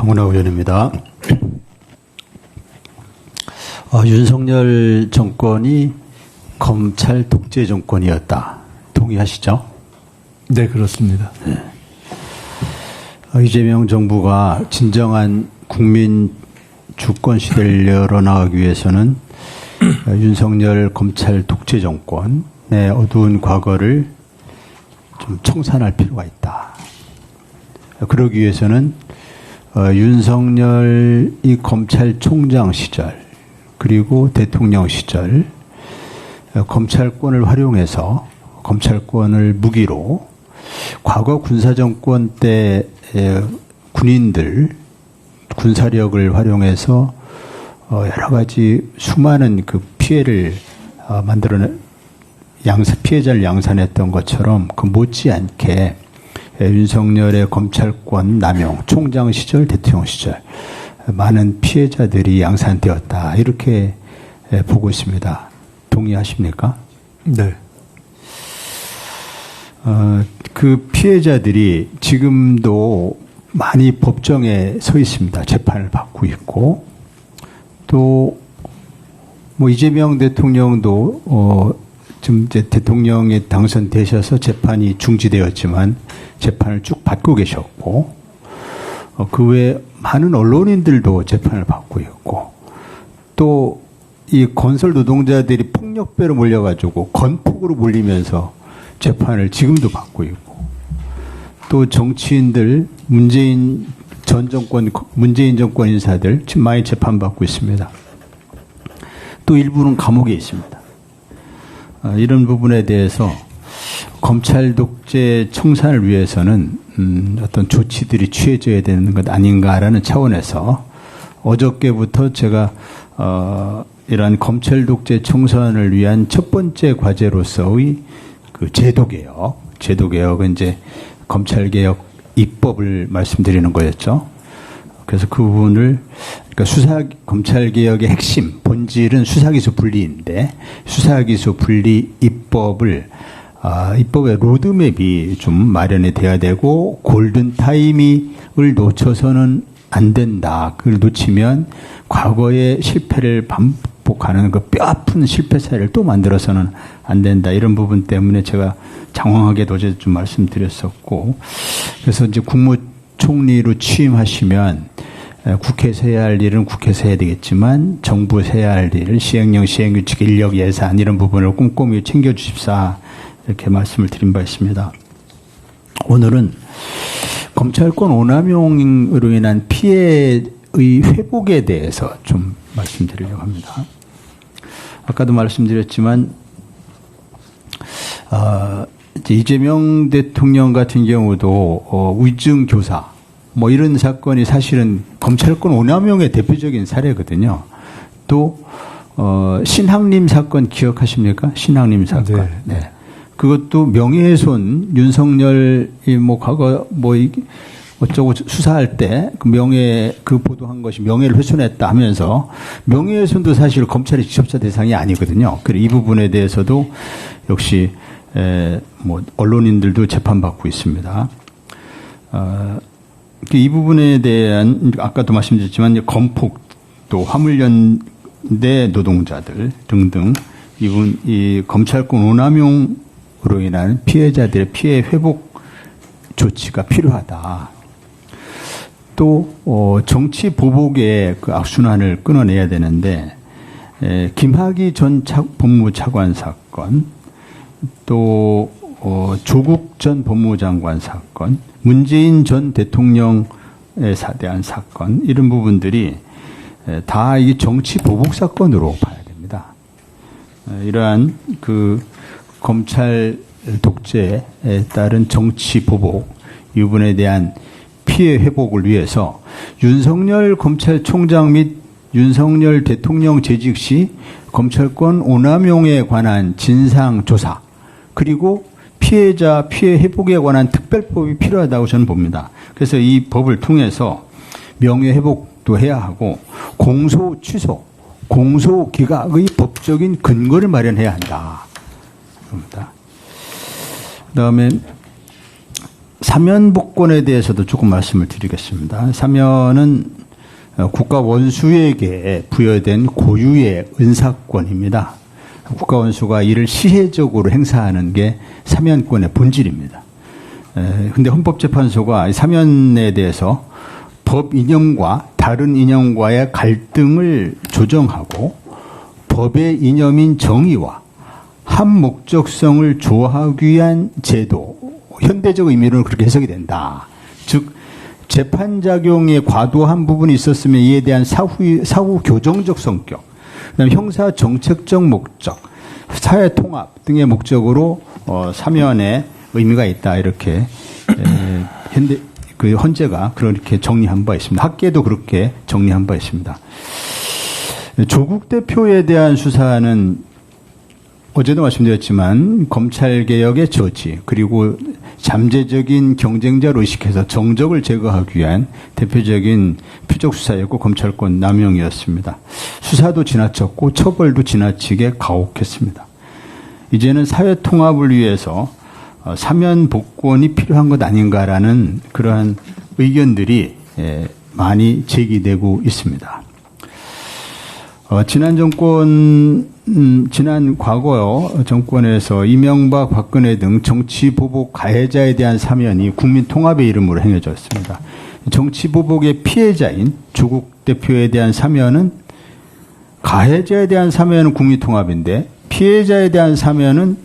황운하 의원입니다. 윤석열 정권이 검찰 독재 정권이었다. 동의하시죠? 네, 그렇습니다. 네. 이재명 정부가 진정한 국민 주권 시대를 열어나가기 위해서는 윤석열 검찰 독재 정권의 어두운 과거를 좀 청산할 필요가 있다. 그러기 위해서는 윤석열이 검찰총장 시절 그리고 대통령 시절 검찰권을 활용해서 검찰권을 무기로 과거 군사정권 때 군인들 군사력을 활용해서 여러 가지 수많은 그 피해를 만들어낸 피해자를 양산했던 것처럼 그 못지않게 윤석열의 검찰권 남용, 총장 시절, 대통령 시절 많은 피해자들이 양산되었다. 이렇게 보고 있습니다. 동의하십니까? 네. 그 피해자들이 지금도 많이 법정에 서 있습니다. 재판을 받고 있고 또 뭐 이재명 대통령도 지금 이제 대통령에 당선되셔서 재판이 중지되었지만 재판을 쭉 받고 계셨고 그 외에 많은 언론인들도 재판을 받고 있고 또 이 건설 노동자들이 폭력배로 몰려가지고 건폭으로 몰리면서 재판을 지금도 받고 있고 또 정치인들 문재인 정권 인사들 지금 많이 재판받고 있습니다. 또 일부는 감옥에 있습니다. 이런 부분에 대해서 검찰 독재 청산을 위해서는 어떤 조치들이 취해져야 되는 것 아닌가라는 차원에서 어저께부터 제가 이러한 검찰 독재 청산을 위한 첫 번째 과제로서의 그 제도개혁은 이제 검찰개혁 입법을 말씀드리는 거였죠. 그래서 그 부분을 그러니까 검찰개혁의 핵심 본질은 수사기소 분리인데 수사기소 분리 입법의 로드맵이 좀 마련이 돼야 되고 골든타임을 놓쳐서는 안 된다. 그걸 놓치면 과거의 실패를 반복하는 그 뼈아픈 실패 사례를 또 만들어서는 안 된다. 이런 부분 때문에 제가 장황하게 어제 좀 말씀드렸었고 그래서 이제 국무총리로 취임하시면 국회에서 해야 할 일은 국회에서 해야 되겠지만 정부에서 해야 할 일을 시행령, 시행규칙, 인력, 예산 이런 부분을 꼼꼼히 챙겨주십사 이렇게 말씀을 드린 바 있습니다. 오늘은 검찰권 오남용으로 인한 피해의 회복에 대해서 좀 말씀드리려고 합니다. 아까도 말씀드렸지만 이재명 대통령 같은 경우도 위증교사 뭐 이런 사건이 사실은 검찰권 오남용의 대표적인 사례거든요. 또 신학림 사건 기억하십니까? 신학림 사건. 네. 그것도 명예훼손 윤석열이 뭐 과거 뭐 어쩌고 수사할 때 그 보도한 것이 명예를 훼손했다 하면서 명예훼손도 사실 검찰의 직접자 대상이 아니거든요. 그래서 이 부분에 대해서도 역시 뭐 언론인들도 재판받고 있습니다. 이 부분에 대한 아까도 말씀드렸지만 건폭 또 화물연대 노동자들 등등 이 검찰권 오남용으로 인한 피해자들의 피해 회복 조치가 필요하다. 또 정치 보복의 그 악순환을 끊어내야 되는데 김학의 전 법무차관 사건 또 조국 전 법무장관 사건 문재인 전 대통령에 대한 사건 이런 부분들이 다 이 정치 보복 사건으로 봐야 됩니다. 이러한 그 검찰 독재에 따른 정치 보복 이 부분에 대한 피해 회복을 위해서 윤석열 검찰총장 및 윤석열 대통령 재직 시 검찰권 오남용에 관한 진상조사 그리고 피해자 피해 회복에 관한 특별법이 필요하다고 저는 봅니다. 그래서 이 법을 통해서 명예회복도 해야 하고 공소 취소, 공소 기각의 법적인 근거를 마련해야 한다. 그럽니다. 그다음에 사면복권에 대해서도 조금 말씀을 드리겠습니다. 사면은 국가 원수에게 부여된 고유의 은사권입니다. 국가 원수가 이를 시혜적으로 행사하는 게 사면권의 본질입니다. 근데 헌법재판소가 사면에 대해서 법 이념과 다른 이념과의 갈등을 조정하고 법의 이념인 정의와 한 목적성을 조화하기 위한 제도, 현대적 의미로는 그렇게 해석이 된다. 즉 재판작용에 과도한 부분이 있었으면 이에 대한 사후 교정적 성격, 그다음에 형사 정책적 목적, 사회 통합 등의 목적으로 사면에 의미가 있다. 이렇게 헌재가 그렇게 정리한 바 있습니다. 학계도 그렇게 정리한 바 있습니다. 조국 대표에 대한 수사는 어제도 말씀드렸지만 검찰개혁의 저지 그리고 잠재적인 경쟁자로 의식해서 정적을 제거하기 위한 대표적인 표적수사였고 검찰권 남용이었습니다. 수사도 지나쳤고 처벌도 지나치게 가혹했습니다. 이제는 사회통합을 위해서 사면 복권이 필요한 것 아닌가라는 그러한 의견들이 많이 제기되고 있습니다. 지난 과거 정권에서 이명박, 박근혜 등 정치 보복 가해자에 대한 사면이 국민 통합의 이름으로 행해졌습니다. 정치 보복의 피해자인 조국 대표에 대한 사면은 가해자에 대한 사면은 국민 통합인데 피해자에 대한 사면은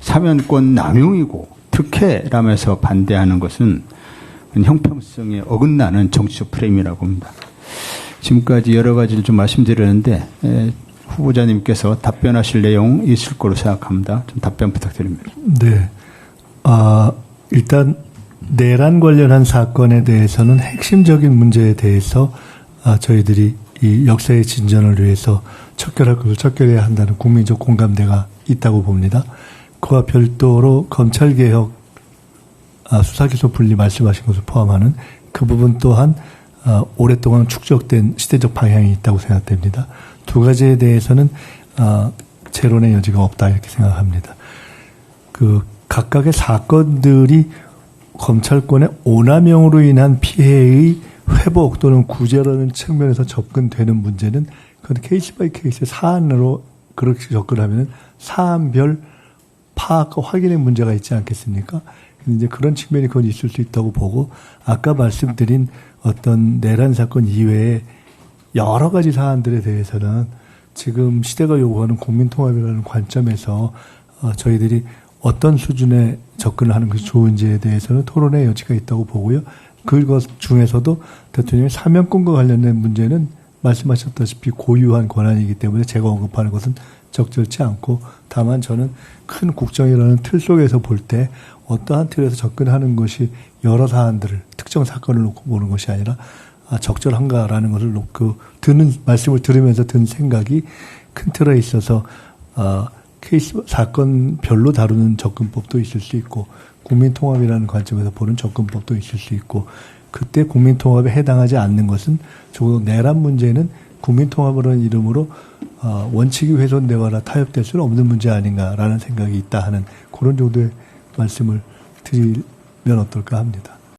사면권 남용이고 특혜라면서 반대하는 것은 형평성에 어긋나는 정치적 프레임이라고 합니다. 지금까지 여러 가지를 좀 말씀드렸는데 후보자님께서 답변하실 내용 있을 거로 생각합니다. 좀 답변 부탁드립니다. 네. 일단 내란 관련한 사건에 대해서는 핵심적인 문제에 대해서 저희들이 이 역사의 진전을 위해서 척결할 것을 척결해야 한다는 국민적 공감대가 있다고 봅니다. 그와 별도로 검찰개혁 수사기소 분리 말씀하신 것을 포함하는 그 부분 또한 오랫동안 축적된 시대적 방향이 있다고 생각됩니다. 두 가지에 대해서는 재론의 여지가 없다 이렇게 생각합니다. 그 각각의 사건들이 검찰권의 오남용으로 인한 피해의 회복 또는 구제라는 측면에서 접근되는 문제는 그건 케이스 바이 케이스 사안으로 그렇게 접근하면 사안별 파악과 확인의 문제가 있지 않겠습니까? 이제 그런 측면이 그건 있을 수 있다고 보고 아까 말씀드린 어떤 내란 사건 이외에 여러 가지 사안들에 대해서는 지금 시대가 요구하는 국민통합이라는 관점에서 저희들이 어떤 수준의 접근을 하는 것이 좋은지에 대해서는 토론의 여지가 있다고 보고요. 그것 중에서도 대통령의 사면권과 관련된 문제는 말씀하셨다시피 고유한 권한이기 때문에 제가 언급하는 것은 적절치 않고 다만 저는 큰 국정이라는 틀 속에서 볼 때 어떠한 틀에서 접근하는 것이 여러 사안들을 특정 사건을 놓고 보는 것이 아니라 적절한가라는 것을 놓고 말씀을 들으면서 든 생각이 큰 틀에 있어서 케이스 사건별로 다루는 접근법도 있을 수 있고 국민통합이라는 관점에서 보는 접근법도 있을 수 있고 그때 국민통합에 해당하지 않는 것은 적어도 내란 문제는 국민통합이라는 이름으로 원칙이 훼손되거나 타협될 수는 없는 문제 아닌가라는 생각이 있다 하는 그런 정도의 말씀을 드리면 어떨까 합니다.